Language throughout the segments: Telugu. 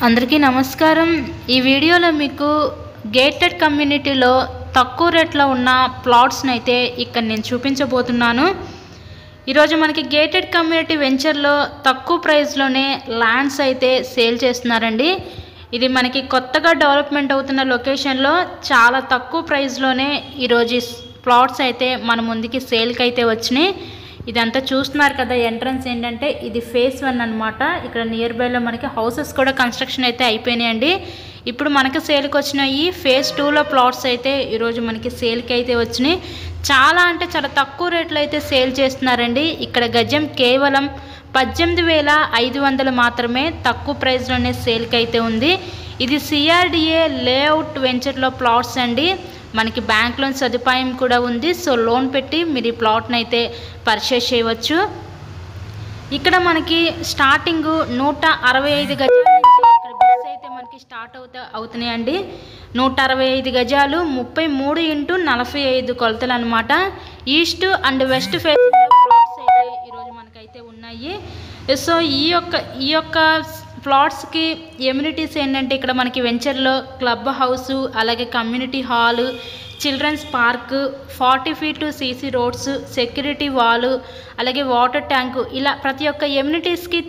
అందరికీ నమస్కారం। ఈ వీడియోలో మీకు గేటెడ్ కమ్యూనిటీలో తక్కువ రేట్లో ఉన్న ప్లాట్స్ని అయితే ఇక్కడ నేను చూపించబోతున్నాను। ఈరోజు మనకి గేటెడ్ కమ్యూనిటీ వెంచర్లో తక్కువ ప్రైస్లోనే ల్యాండ్స్ అయితే సేల్ చేస్తున్నారండి। ఇది మనకి కొత్తగా డెవలప్మెంట్ అవుతున్న లొకేషన్లో చాలా తక్కువ ప్రైస్లోనే ఈరోజు ప్లాట్స్ అయితే మన ముందుకి సేల్కి అయితే వచ్చినాయి। ఇదంతా చూస్తున్నారు కదా, ఎంట్రన్స్ ఏంటంటే ఇది ఫేజ్ 1 అన్నమాట। ఇక్కడ నియర్ బైలో మనకి హౌసెస్ కూడా కన్స్ట్రక్షన్ అయితే అయిపోయినాయండి। ఇప్పుడు మనకి సేల్కి వచ్చిన ఈ ఫేజ్ 2లో ప్లాట్స్ అయితే ఈరోజు మనకి సేల్కి అయితే వచ్చినాయి। చాలా అంటే చాలా తక్కువ రేట్లో అయితే సేల్ చేస్తున్నారండి। ఇక్కడ గజం కేవలం 18,500 మాత్రమే, తక్కువ ప్రైస్లోనే సేల్కి అయితే ఉంది। ఇది CRDA లేఅవుట్ వెంచర్లో ప్లాట్స్ అండి। మనకి బ్యాంక్ లోన్ సదుపాయం కూడా ఉంది। సో లోన్ పెట్టి మీరు ఈ ప్లాట్ని అయితే పర్చేస్ చేయవచ్చు। ఇక్కడ మనకి స్టార్టింగ్ 165 గజాల నుంచి ఇక్కడ బిడ్స్ అయితే మనకి స్టార్ట్ అవుతున్నాయండి। 165 గజాలు 33x45 కొలతలు అనమాట। ఈస్ట్ అండ్ వెస్ట్ ఫేసింగ్లో ప్లాట్స్ అయితే ఈరోజు మనకైతే ఉన్నాయి। సో ఈ యొక్క ప్లాట్స్కి ఎమ్యూనిటీస్ ఏంటంటే ఇక్కడ మనకి వెంచర్లో క్లబ్ హౌస్, అలాగే community hall, children's park, 40 feet CC roads, security wall, అలాగే వాటర్ ట్యాంకు, ఇలా ప్రతి ఒక్క ఎమ్యూనిటీస్కి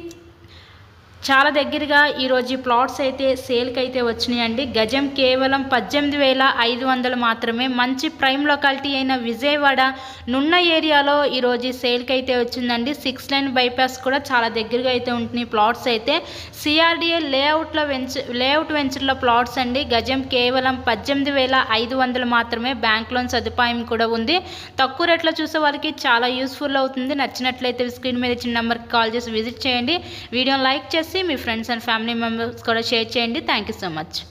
చాలా దగ్గరగా ఈరోజు ఈ ప్లాట్స్ అయితే సేల్కి అయితే వచ్చినాయండి। గజం కేవలం 18,500 మాత్రమే। మంచి ప్రైమ్ లొకాలిటీ అయిన విజయవాడ నున్న ఏరియాలో ఈరోజు సేల్కి అయితే వచ్చిందండి। 6 లైన్ బైపాస్ కూడా చాలా దగ్గరగా అయితే ఉంటున్నాయి ప్లాట్స్ అయితే। CRDA లేఅవుట్ వెంచర్లో ప్లాట్స్ అండి। గజం కేవలం 18,500 మాత్రమే। బ్యాంక్ లోన్ సదుపాయం కూడా ఉంది। తక్కువ రేట్లో చూసే వాళ్ళకి చాలా యూస్ఫుల్ అవుతుంది। నచ్చినట్లయితే స్క్రీన్ మీద ఇచ్చిన నెంబర్కి కాల్ చేసి విజిట్ చేయండి। వీడియోని లైక్ చేసి మీ ఫ్రెండ్స్ అండ్ ఫ్యామిలీ మెంబర్స్ కూడా షేర్ చేయండి। Thank you so much.